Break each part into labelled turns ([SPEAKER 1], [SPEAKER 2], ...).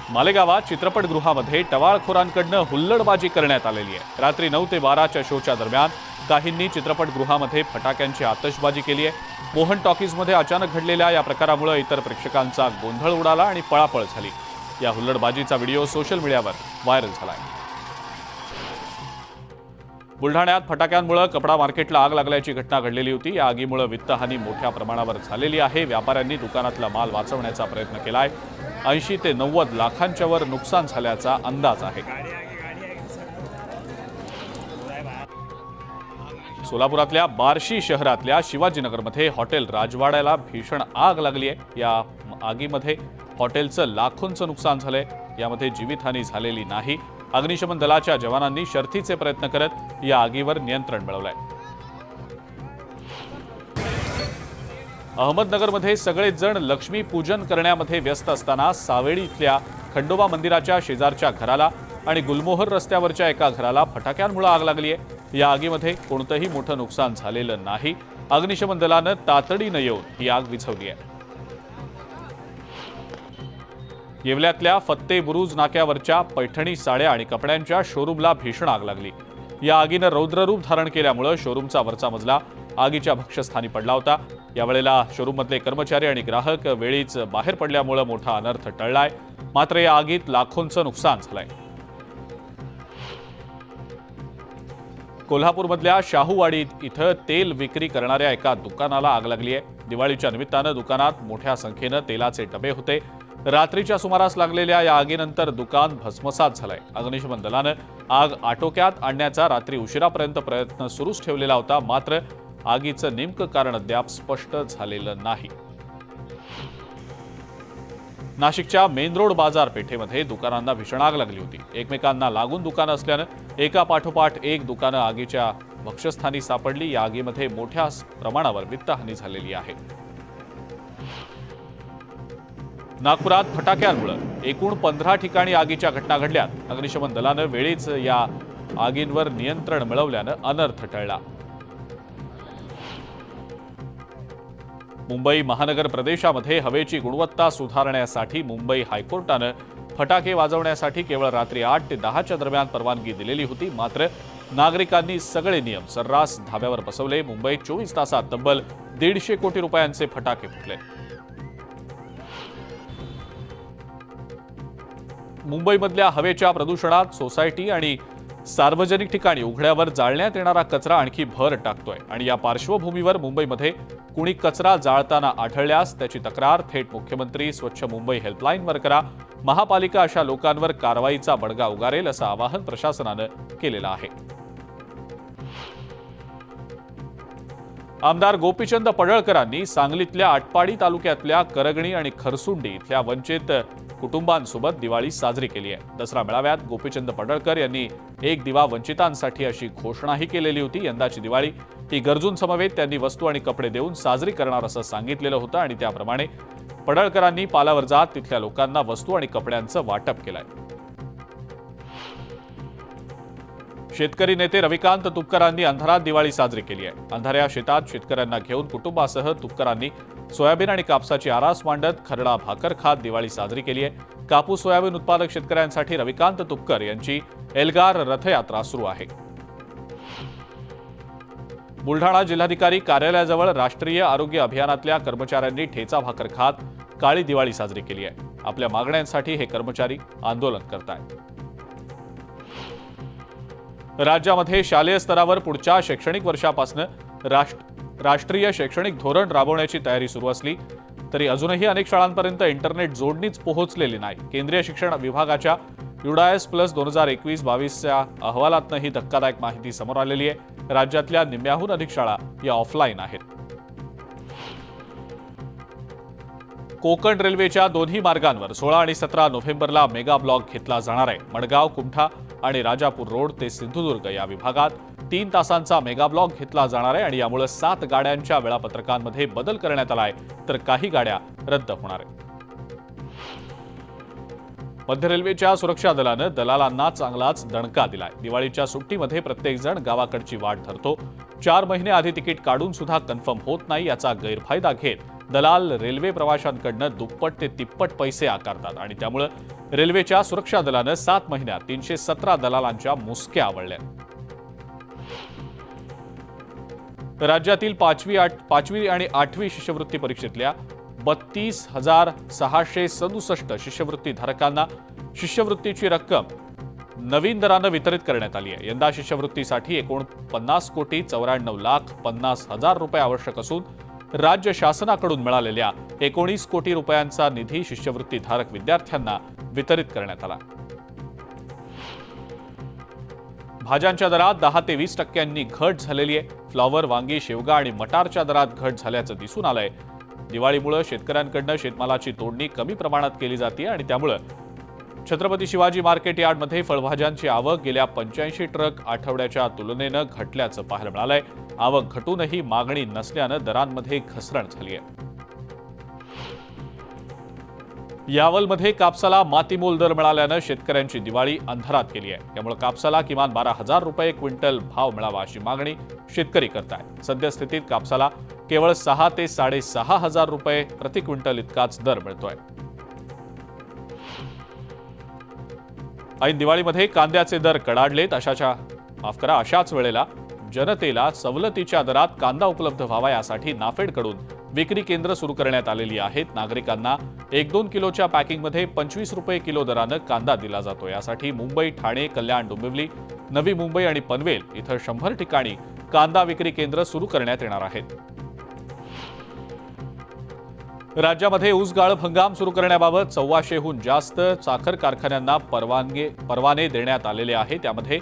[SPEAKER 1] मालेगावात चित्रपटगृहामध्ये टवाळखोरांकडून हुल्लडबाजी करण्यात आलेली आहे। रात्री 9 ते 12च्या शोच्या दरम्यान काहींनी चित्रपटगृहामध्ये फटाक्यांची आतषबाजी केली आहे। मोहन टॉकीजमध्ये अचानक घडलेल्या या प्रकारामुळे इतर प्रेक्षकांचा गोंधळ उडाला आणि पळापळ झाली। या हुल्लडबाजीचा व्हिडिओ सोशल मीडियावर व्हायरल झाला आहे। बुलढाण्यात फटाक्यांमुळे कपडा मार्केटला आग लागल्याची घटना घडलेली होती। या आगीमुळे वित्तहानी मोठ्या प्रमाणावर झालेली आहे। व्यापाऱ्यांनी दुकानातला माल वाचवण्याचा प्रयत्न केलाय। 80 ते 90 लाखांच्या वर नुकसान झाल्याचा अंदाज आहे। सोलापुरातल्या बार्शी शहरातल्या शिवाजीनगरमध्ये हॉटेल राजवाड्याला भीषण आग लागली आहे। या आगीमध्ये हॉटेलचं लाखोंचं नुकसान झालंय। यामध्ये जीवितहानी झालेली नाही। अग्निशमन दलाच्या जवानांनी शर्थीचे प्रयत्न करत या आगीवर नियंत्रण मिळवलंय। अहमदनगरमध्ये सगळेच जण लक्ष्मी पूजन करण्यामध्ये व्यस्त असताना सावेडी इथल्या खंडोबा मंदिराच्या शेजारच्या घराला आणि गुलमोहर रस्त्यावरच्या एका घराला फटाक्यांमुळे आग लागली आहे। या आगीमध्ये कोणतंही मोठं नुकसान झालेलं नाही। अग्निशमन दलानं तातडीनं येऊन ही आग विझवली आहे। येवल्यातल्या फत्ते बुरुज नाक्यावरच्या पैठणी साड्या आणि कपड्यांच्या शोरूमला भीषण आग लागली। या आगीनं रौद्ररूप धारण केल्यामुळे शोरूमचा वरचा मजला आगीच्या भक्ष्यस्थानी पडला होता। यावेळेला शोरूममधले कर्मचारी आणि ग्राहक वेळीच बाहेर पडल्यामुळे मोठा अनर्थ टळलाय। मात्र या आगीत लाखोंचं नुकसान झालंय। कोल्हापूरमधल्या शाहूवाडी इथं तेल विक्री करणाऱ्या एका दुकानाला आग लागली आहे। दिवाळीच्या निमित्तानं दुकानात मोठ्या संख्येनं तेलाचे डबे होते। रात्रीच्या सुमारास लागलेल्या या आगीनंतर दुकान भस्मसात झालंय। अग्निशमन दलानं आग आटोक्यात आणण्याचा रात्री उशिरापर्यंत प्रयत्न सुरूच ठेवलेला होता। मात्र आगीचं नेमकं कारण अद्याप स्पष्ट झालेलं नाही। नाशिकच्या मेन रोड बाजारपेठेमध्ये दुकानांना भीषण आग लागली होती। एकमेकांना लागून दुकानं असल्यानं एका पाठोपाठ एक दुकानं आगीच्या भक्ष्यस्थानी सापडली। या आगीमध्ये मोठ्या प्रमाणावर वित्तहानी झालेली आहे। नागपुरात फटाक्यांमुळे एकूण 15 ठिकाणी आगीच्या घटना घडल्यात। अग्निशमन दलानं वेळीच या आगींवर नियंत्रण मिळवल्यानं अनर्थ टळला। मुंबई महानगर प्रदेशामध्ये हवेची गुणवत्ता सुधारण्यासाठी मुंबई हायकोर्टानं फटाके वाजवण्यासाठी केवळ रात्री 8 ते 10च्या दरम्यान परवानगी दिलेली होती। मात्र नागरिकांनी सगळे नियम सर्रास धाब्यावर बसवले। मुंबईत 24 तासात तब्बल 150 कोटी रुपयांचे फटाके फुटले। मुंबईमधल्या हवेच्या प्रदूषणात सोसायटी आणि सार्वजनिक ठिकाणी उघड्यावर जाळण्यात येणारा कचरा आणखी भर टाकतोय आणि या पार्श्वभूमीवर मुंबईमध्ये कुणी कचरा जाळताना आढळल्यास त्याची तक्रार थेट मुख्यमंत्री स्वच्छ मुंबई हेल्पलाईनवर करा। महापालिका अशा लोकांवर कारवाईचा बडगा उगारेल असं आवाहन प्रशासनानं केलेलं आहे। आमदार गोपीचंद पडळकरांनी सांगलीतल्या आटपाडी तालुक्यातल्या करगणी आणि खरसुंडी इथल्या वंचित कुटुंबांसोबत दिवाळी साजरी केली आहे। दसरा मेळाव्यात गोपीचंद पडळकर यांनी एक दिवा वंचितांसाठी अशी घोषणाही केलेली होती। यंदाची दिवाळी ही गरजूंसमवेत त्यांनी वस्तू आणि कपडे देऊन साजरी करणार असं सांगितलेलं होतं आणि त्याप्रमाणे पडळकरांनी पालावर जात तिथल्या लोकांना वस्तू आणि कपड्यांचं वाटप केलंय। शेतकरी नेते रविकांत तुपकरांनी अंधारात दिवाळी साजरी केली आहे। अंधाऱ्या शेतात शेतकऱ्यांना घेऊन कुटुंबासह तुपकरांनी सोयाबीन आणि कापसाची आरास मांडत खरडा भाकर खात दिवाळी साजरी केली आहे। कापूस सोयाबीन उत्पादक शेतकऱ्यांसाठी रविकांत तुपकर यांची एल्गार रथयात्रा सुरू आहे। बुलढाणा जिल्हाधिकारी कार्यालयाजवळ राष्ट्रीय आरोग्य अभियानातल्या कर्मचाऱ्यांनी ठेचा भाकर खात काळी दिवाळी साजरी केली आहे। आपल्या मागण्यांसाठी हे कर्मचारी आंदोलन करतायत। राज्यामध्ये शालेय स्तरावर पुढच्या शैक्षणिक वर्षापासून राष्ट्रीय शैक्षणिक धोरण राबवण्याची तयारी सुरू असली तरी अजूनही अनेक शाळांपर्यंत इंटरनेट जोडणीच पोहोचलेली नाही। केंद्रीय शिक्षण विभागाच्या युडायस प्लस 2021-22च्या अहवालातनं ही धक्कादायक माहिती समोर आलेली आहे। राज्यातल्या निम्म्याहून अधिक शाळा या ऑफलाईन आहेत। कोकण रेल्वेच्या दोन्ही मार्गांवर 16 आणि 17 नोव्हेंबरला मेगा ब्लॉक घेतला जाणार आहे। मडगाव, कुमठा आणि राजापूर रोड ते सिंधुदुर्ग या विभागात 3 तासांचा मेगा ब्लॉक घेतला जाणार आहे आणि यामुळे 7 गाड्यांच्या वेळापत्रकांमध्ये बदल करण्यात आलाय तर काही गाड्या रद्द होणार आहेत। मध्य रेल्वेच्या सुरक्षा दलानं दलालांना चांगलाच दणका दिलाय। दिवाळीच्या सुट्टीमध्ये प्रत्येक जण गावाकडची वाट धरतो। 4 महिने आधी तिकीट काढून सुद्धा कन्फर्म होत नाही। याचा गैरफायदा घेत दलाल रेल्वे प्रवाशांकडनं दुप्पट ते तिप्पट पैसे आकारतात आणि त्यामुळे रेल्वेच्या सुरक्षा दलानं 7 महिन्यात 317 दलालांच्या मुसक्या आवळल्या. राज्यातील 5वी आणि 8वी शिष्यवृत्ती परीक्षेतल्या 32,667 शिष्यवृत्तीधारकांना शिष्यवृत्तीची रक्कम नवीन दरानं वितरित करण्यात आली आहे. यंदा शिष्यवृत्तीसाठी 49,94,50,00,000 रुपये आवश्यक असून राज्य शासनाकडून मिळालेल्या 19 कोटी रुपयांचा निधी शिष्यवृत्तीधारक विद्यार्थ्यांना वितरित करण्यात आला. भाज्यांच्या दरात 10 ते 20% घट झालेली आहे. फ्लॉवर, वांगी, शेवगा आणि मटारच्या दरात घट झाल्याचं दिसून आलंय. दिवाळीमुळे शेतकऱ्यांकडनं शेतमालाची तोडणी कमी प्रमाणात केली जाते आणि त्यामुळे छत्रपती शिवाजी मार्केट यार्डमध्ये फळभाज्यांची आवक गेल्या 85 ट्रक आठवड्याच्या तुलनेनं घटल्याचं पाहायला मिळालंय. आवक घटूनही मागणी नसल्यानं दरांमध्ये घसरण झाली आहे. यावलमध्ये कापसाला मातीमोल दर मिळाल्यानं शेतकऱ्यांची दिवाळी अंधारात गेली आहे. त्यामुळे कापसाला किमान 12,000 रुपये क्विंटल भाव मिळावा अशी मागणी शेतकरी करतायत. सद्यस्थितीत कापसाला केवळ 6 ते 6,500 रुपये प्रति क्विंटल इतकाच दर मिळतोय. ऐन दिवाळीमध्ये कांद्याचे दर कडाडलेत. अशाच वेळेला जनतेला सवलतीच्या दरात कांदा उपलब्ध व्हावा यासाठी नाफेडकडून विक्री केंद्र सुरू करण्यात आलेली आहेत. नागरिकांना 1-2 किलोच्या पॅकिंगमध्ये 25 रुपये किलो दरानं कांदा दिला जातो. यासाठी मुंबई, ठाणे, कल्याण, डोंबिवली, नवी मुंबई आणि पनवेल इथं 100 ठिकाणी कांदा विक्री केंद्र सुरू करण्यात येणार आहेत. राज्यामध्ये ऊस गाळप हंगाम सुरू करण्याबाबत 1,400हून जास्त साखर कारखान्यांना परवाने देण्यात आलेले आहेत. त्यामध्ये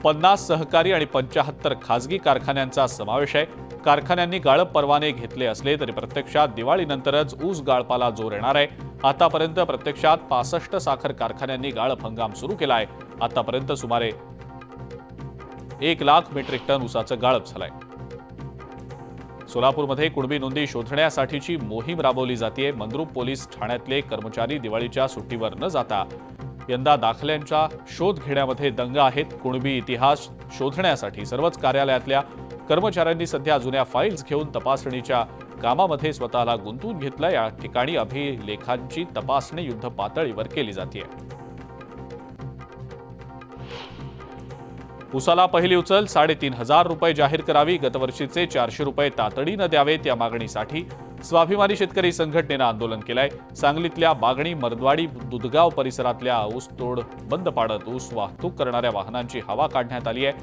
[SPEAKER 1] 50 सहकारी आणि 75 खासगी कारखान्यांचा समावेश आहे. कारखान्यांनी गाळप परवाने घेतले असले तरी प्रत्यक्षात दिवाळीनंतरच ऊस गाळपाला जोर येणार आहे. आतापर्यंत प्रत्यक्षात 65 साखर कारखान्यांनी गाळप हंगाम सुरू केला आहे. आतापर्यंत सुमारे 1 लाख मेट्रिक टन ऊसाचं गाळप झालंय. सोलापूरमध्ये कुणबी नोंदी शोधण्यासाठीची मोहीम राबवली जाते. मंद्रुप पोलीस ठाण्यातले कर्मचारी दिवाळीच्या सुट्टीवर न जाता यंदा दाखल्यांचा शोध घेण्यामध्ये दंग आहेत. कुणबी इतिहास शोधण्यासाठी सर्वच कार्यालयातल्या कर्मचाऱ्यांनी सध्या जुन्या फाईल्स घेऊन तपासणीच्या कामामध्ये स्वतःला गुंतवून घेतलं. या ठिकाणी अभिलेखांची तपासणी युद्ध पातळीवर केली जाते. ऊसाला पहिली उचल 3,500 रुपये जाहीर करावी. गतवर्षीचे 400 रुपये तातडीनं द्यावेत या मागणीसाठी स्वाभिमानी शेतकरी संघटनेनं आंदोलन केलंय. सांगलीतल्या बागणी, मर्दवाडी, दुधगाव परिसरातल्या ऊस तोड बंद पाडत ऊस वाहतूक करणाऱ्या वाहनांची हवा काढण्यात आली आहे.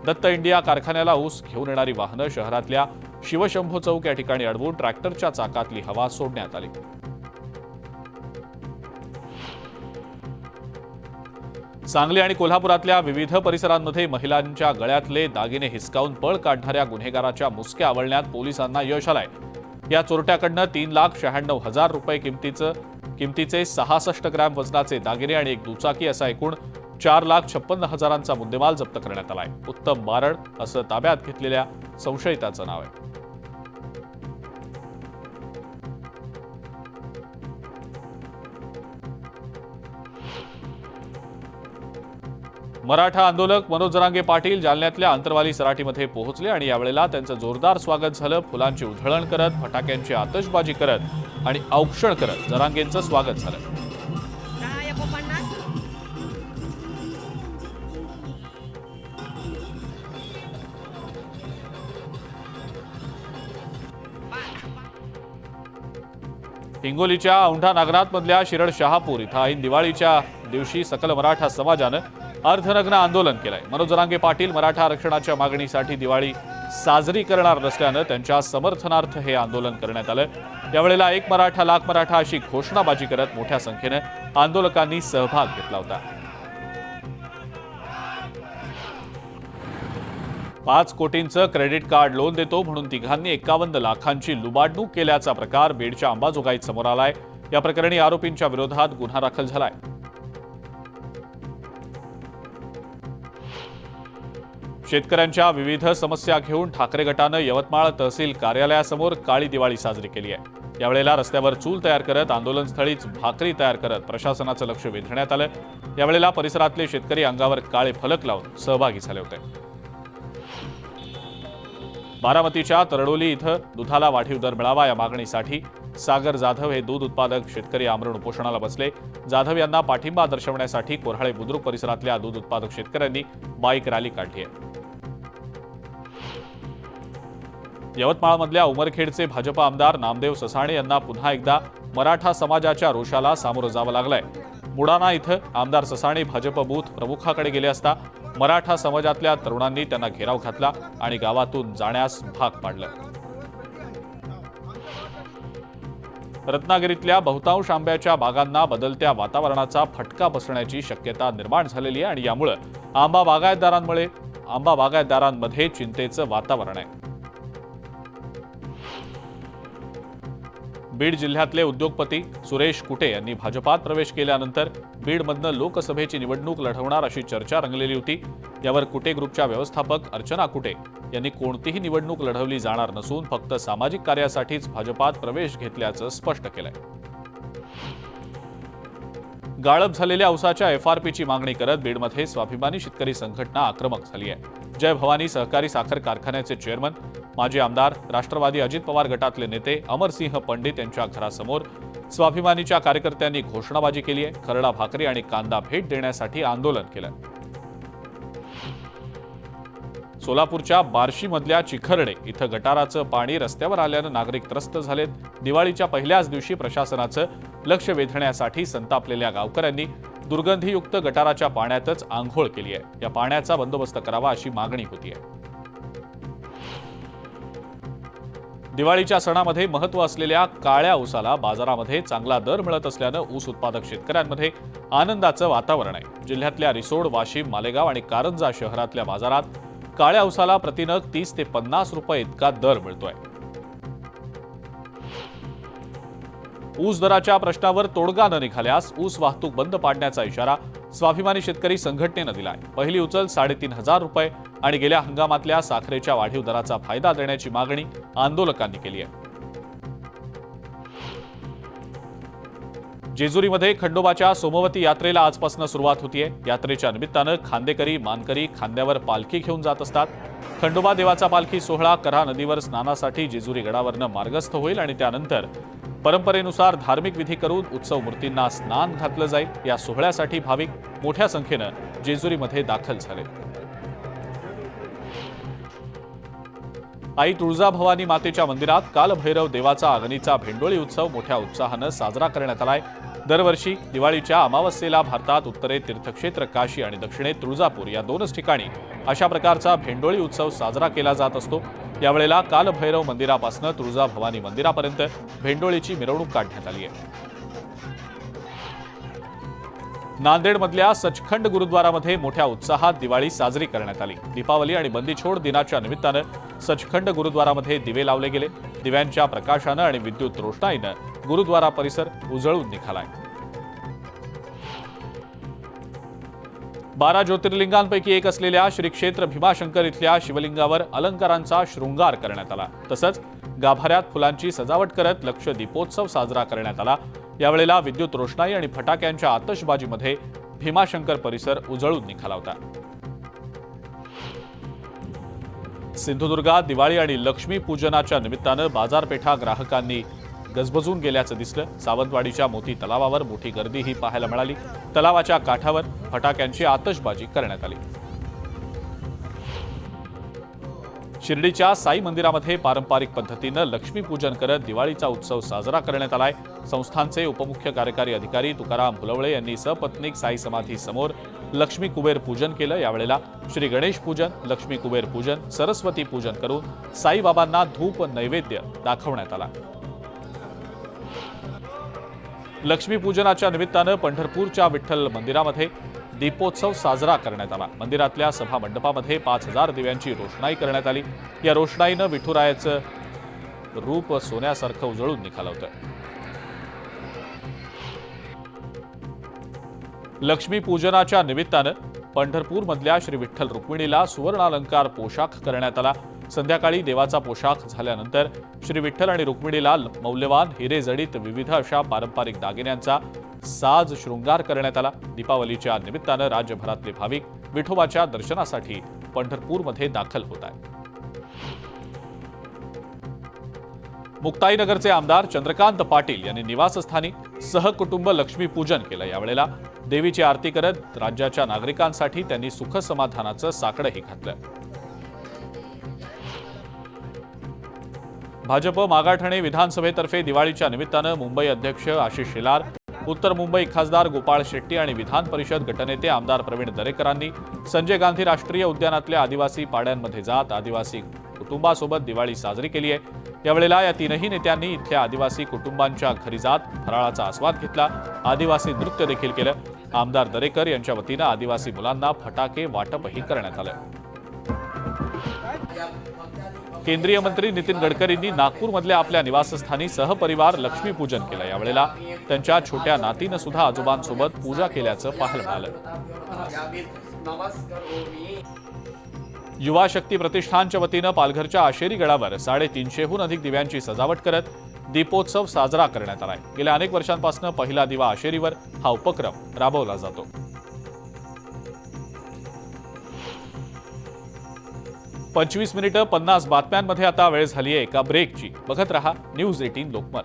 [SPEAKER 1] दत्त इंडिया कारखान्याला ऊस घेऊन येणारी वाहनं शहरातल्या शिवशंभो चौक या ठिकाणी अडवून ट्रॅक्टरच्या चाकातली हवा सोडण्यात आली. सांगली आणि कोल्हापुरातल्या विविध परिसरांमध्ये महिलांच्या गळ्यातले दागिने हिसकावून पळ काढणाऱ्या गुन्हेगाराच्या मुसक्या आवळण्यात पोलिसांना यश आलंय. या चोरट्याकडनं 3,96,000 रुपये किमतीचे 66 ग्रॅम वजनाचे दागिने आणि एक दुचाकी असा एकूण 4,56,000चा मुद्देमाल जप्त करण्यात आलाय. उत्तम बारड असं ताब्यात घेतलेल्या संशयिताचं नाव आहे. मराठा आंदोलक मनोज जरांगे पाटील जालन्यातल्या अंतरवाली सराटीमध्ये पोहोचले आणि यावेळेला त्यांचं जोरदार स्वागत झालं. फुलांची उधळण करत, फटाक्यांची आतषबाजी करत आणि औक्षण करत जरांगेंचं स्वागत झालं. हिंगोलीच्या औंढा नागनाथमधल्या शिरड शहापूर इथं ऐन दिवाळीच्या दिवशी सकल मराठा समाजानं अर्धनग्न आंदोलन केलंय. मनोज जरांगे पाटील मराठा आरक्षणाच्या मागणीसाठी दिवाळी साजरी करणार नसल्यानं त्यांच्या समर्थनार्थ हे आंदोलन करण्यात आलं. यावेळेला 1 मराठा लाख मराठा अशी घोषणाबाजी करत मोठ्या संख्येनं आंदोलकांनी सहभाग घेतला होता. 5 कोटींचं क्रेडिट कार्ड लोन देतो म्हणून तिघांनी 51 लाखांची लुबाडणूक केल्याचा प्रकार बीडच्या अंबाजोगाईत समोर आलाय. या प्रकरणी आरोपींच्या विरोधात गुन्हा दाखल झालाय. शेतकऱ्यांच्या विविध समस्या घेऊन ठाकरे गटानं यवतमाळ तहसील कार्यालयासमोर काळी दिवाळी साजरी केली आहे. यावेळेला रस्त्यावर चूल तयार करत, आंदोलनस्थळीच भाकरी तयार करत प्रशासनाचं लक्ष वेधण्यात आलं. यावेळेला परिसरातले शेतकरी अंगावर काळे फलक लावून सहभागी झाले होते. बारामतीच्या तरडोली इथं दुधाला वाढीव दर मिळावा या मागणीसाठी सागर जाधव हे दूध उत्पादक शेतकरी आमरण उपोषणाला बसले. जाधव यांना पाठिंबा दर्शवण्यासाठी कोऱ्हाळे बुद्रुक परिसरातल्या दूध उत्पादक शेतकऱ्यांनी बाईक रॅली काढली आहे. यवतमाळमधल्या उमरखेडचे भाजप आमदार नामदेव ससाणे यांना पुन्हा एकदा मराठा समाजाच्या रोषाला सामोरं जावं लागलंय. मुडाना इथं आमदार ससाणे भाजप बूथ प्रमुखाकडे गेले असता मराठा समाजातल्या तरुणांनी त्यांना घेराव घातला आणि गावातून जाण्यास भाग पाडलं. रत्नागिरीतल्या बहुतांश आंब्याच्या बागांना बदलत्या वातावरणाचा फटका बसण्याची शक्यता निर्माण झालेली आहे आणि यामुळे आंबा बागायतदारांमध्ये चिंतेचं वातावरण आहे. बीड जिल्ह्यातले उद्योगपती सुरेश कुटे यांनी भाजपात प्रवेश केल्यानंतर बीडमधनं लोकसभेची निवडणूक लढवणार अशी चर्चा रंगलेली होती. यावर कुटे ग्रुपच्या व्यवस्थापक अर्चना कुटे यांनी कोणतीही निवडणूक लढवली जाणार नसून फक्त सामाजिक कार्यासाठीच भाजपात प्रवेश घेतल्याचं स्पष्ट केलंय. गाळप झालेल्या ऊसाच्या FRPची मागणी करत बीडमध्ये स्वाभिमानी शेतकरी संघटना आक्रमक झाली आहे. जय भवानी सहकारी साखर कारखान्याचे चेअरमन माजी आमदार राष्ट्रवादी अजित पवार गटातले नेते अमरसिंह पंडित यांच्या घरासमोर स्वाभिमानीच्या कार्यकर्त्यांनी घोषणाबाजी केली आहे. खरडा भाकरी आणि कांदा भेट देण्यासाठी आंदोलन केलं. सोलापूरच्या बार्शीमधल्या चिखर्डे इथं गटाराचं पाणी रस्त्यावर आल्यानं नागरिक त्रस्त झालेत. दिवाळीच्या पहिल्याच दिवशी प्रशासनाचं लक्ष वेधण्यासाठी संतापलेल्या गावकऱ्यांनी दुर्गंधीयुक्त गटाराच्या पाण्यातच आंघोळ केली आहे. या पाण्याचा बंदोबस्त करावा अशी मागणी होती आहे. दिवाळीच्या सणामध्ये महत्त्व असलेल्या काळ्या ऊसाला बाजारामध्ये चांगला दर मिळत असल्यानं ऊस उत्पादक शेतकऱ्यांमध्ये आनंदाचं वातावरण आहे. जिल्ह्यातल्या रिसोड, वाशिम, मालेगाव आणि कारंजा शहरातल्या बाजारात काळ्या ऊसाला प्रतिनग 30 ते 50 रुपये इतका दर मिळतोय. ऊस दराच्या प्रश्नावर तोडगा न निघाल्यास ऊस वाहतूक बंद पाडण्याचा इशारा स्वाभिमानी शेतकरी संघटनेनं दिलाय. पहिली उचल 3,500 रुपये आणि गेल्या हंगामातल्या साखरेच्या वाढीव दराचा फायदा देण्याची मागणी आंदोलकांनी केली आहे. जेजुरीमध्ये खंडोबाच्या सोमवती यात्रेला आजपासून सुरुवात होतीये. यात्रेच्या निमित्तानं खांदेकरी, मानकरी खांद्यावर पालखी घेऊन जात असतात. खंडोबा देवाचा पालखी सोहळा कऱ्हा नदीवर स्नानासाठी जेजुरी गडावरनं मार्गस्थ होईल आणि त्यानंतर परंपरेनुसार धार्मिक विधी करून उत्सव मूर्तींना स्नान घातलं जाईल. या सोहळ्यासाठी भाविक मोठ्या संख्येनं जेजुरीमध्ये दाखल झाले. आई तुळजाभवानी मातेच्या मंदिरात कालभैरव देवाचा अग्नीचा भेंडोळी उत्सव मोठ्या उत्साहानं साजरा करण्यात आलाय. दरवर्षी दिवाळीच्या अमावस्येला भारतात उत्तरेत तीर्थक्षेत्र काशी आणि दक्षिणेत तुळजापूर या दोनच ठिकाणी अशा प्रकारचा भेंडोळी उत्सव साजरा केला जात असतो. यावेळेला कालभैरव मंदिरापासून तुळजाभवानी मंदिरापर्यंत भेंडोळीची मिरवणूक काढण्यात आली आहे. नांदेडमधल्या सचखंड गुरुद्वारामध्ये मोठ्या उत्साहात दिवाळी साजरी करण्यात आली. दीपावली आणि बंदीछोड दिनाच्या निमित्तानं सचखंड गुरुद्वारामध्ये दिवे लावले गेले. दिव्यांच्या प्रकाशानं आणि विद्युत रोषणाईनं गुरुद्वारा परिसर उजळून निघालाय. 12 ज्योतिर्लिंगांपैकी एक असलेल्या श्री क्षेत्र भीमाशंकर इथल्या शिवलिंगावर अलंकारांचा शृंगार करण्यात आला. तसंच गाभाऱ्यात फुलांची सजावट करत लक्ष दीपोत्सव साजरा करण्यात आला. यावेळेला विद्युत रोषणाई आणि फटाक्यांच्या आतषबाजीमध्ये भीमाशंकर परिसर उजळून निघाला होता. सिंधुदुर्गात दिवाळी आणि लक्ष्मी पूजनाच्या निमित्तानं बाजारपेठा ग्राहकांनी गजबजून गेल्याचं दिसलं. सावंतवाडीच्या मोती तलावावर मोठी गर्दीही पाहायला मिळाली. तलावाच्या काठावर फटाक्यांची आतषबाजी करण्यात आली. शिर्डीच्या साई मंदिरामध्ये पारंपरिक पद्धतीनं लक्ष्मीपूजन करत दिवाळीचा उत्सव साजरा करण्यात आलाय. संस्थानचे उपमुख्य कार्यकारी अधिकारी तुकाराम भुलवळे यांनी सपत्नीक साई समाधी समोर लक्ष्मी कुबेर पूजन केलं. यावेळेला श्री गणेश पूजन, लक्ष्मी कुबेर पूजन, सरस्वती पूजन करून साईबाबांना धूप नैवेद्य दाखवण्यात आला. लक्ष्मीपूजनाच्या निमित्तानं पंढरपूरच्या विठ्ठल मंदिरामध्ये दीपोत्सव साजरा करण्यात आला. मंदिरातल्या सभा मंडपामध्ये 5,000 दिव्यांची रोषणाई करण्यात आली. या रोषणाईनं विठुरायाचं रूप सोन्यासारखं उजळून निघालं होतं. लक्ष्मीपूजनाच्या निमित्तानं पंढरपूरमधल्या श्री विठ्ठल रुक्मिणीला सुवर्णालंकार पोशाख करण्यात आला. संध्याकाळी देवाचा पोशाख झाल्यानंतर श्री विठ्ठल आणि रुक्मिणीला मौल्यवान हिरे जडित विविध अशा पारंपरिक दागिन्यांचा साज शृंगार करण्यात आला. दीपावलीच्या निमित्तानं राज्यभरातले भाविक विठोबाच्या दर्शनासाठी पंढरपूरमध्ये दाखल होत आहेत. मुक्ताईनगरचे आमदार चंद्रकांत पाटील यांनी निवासस्थानी सहकुटुंब लक्ष्मीपूजन केलं। यावेळेला देवीची आरती करत राज्याच्या नागरिकांसाठी त्यांनी सुख समाधानाचं साकडंही घातलं। भाजप मागाठाणे विधानसभेतर्फे दिवाळीच्या निमित्तानं मुंबई अध्यक्ष आशिष शेलार, उत्तर मुंबई खासदार गोपाळ शेट्टी आणि विधान परिषद गटनेते आमदार प्रवीण दरेकरांनी संजय गांधी राष्ट्रीय उद्यानातल्या आदिवासी पाड्यांमध्ये जात आदिवासी कुटुंबासोबत दिवाळी साजरी केली आहे। यावेळेला या तीनही नेत्यांनी इथल्या आदिवासी कुटुंबांच्या घरी जात फराळाचा आस्वाद घेतला, आदिवासी नृत्य देखील केलं। आमदार दरेकर यांच्या वतीनं आदिवासी मुलांना फटाके वाटपही करण्यात आलं। केंद्रीय मंत्री नितीन गडकरींनी नागपूरमधल्या आपल्या निवासस्थानी सहपरिवार लक्ष्मीपूजन केलं। यावेळेला त्यांच्या छोट्या नातीनं सुद्धा आजोबांसोबत पूजा केल्याचं पाहायला मिळालं। युवा शक्ती प्रतिष्ठानच्या वतीनं पालघरच्या आशेरी गडावर 350हून अधिक दिव्यांची सजावट करत दीपोत्सव साजरा करण्यात आलाय। गेल्या अनेक वर्षांपासून पहिला दिवा आशेरीवर हा उपक्रम राबवला जातो। 25 मिनिटं 50 बातम्यांमध्ये आता वेळ झाली आहे एका ब्रेकची। बघत रहा न्यूज 18 लोकमत।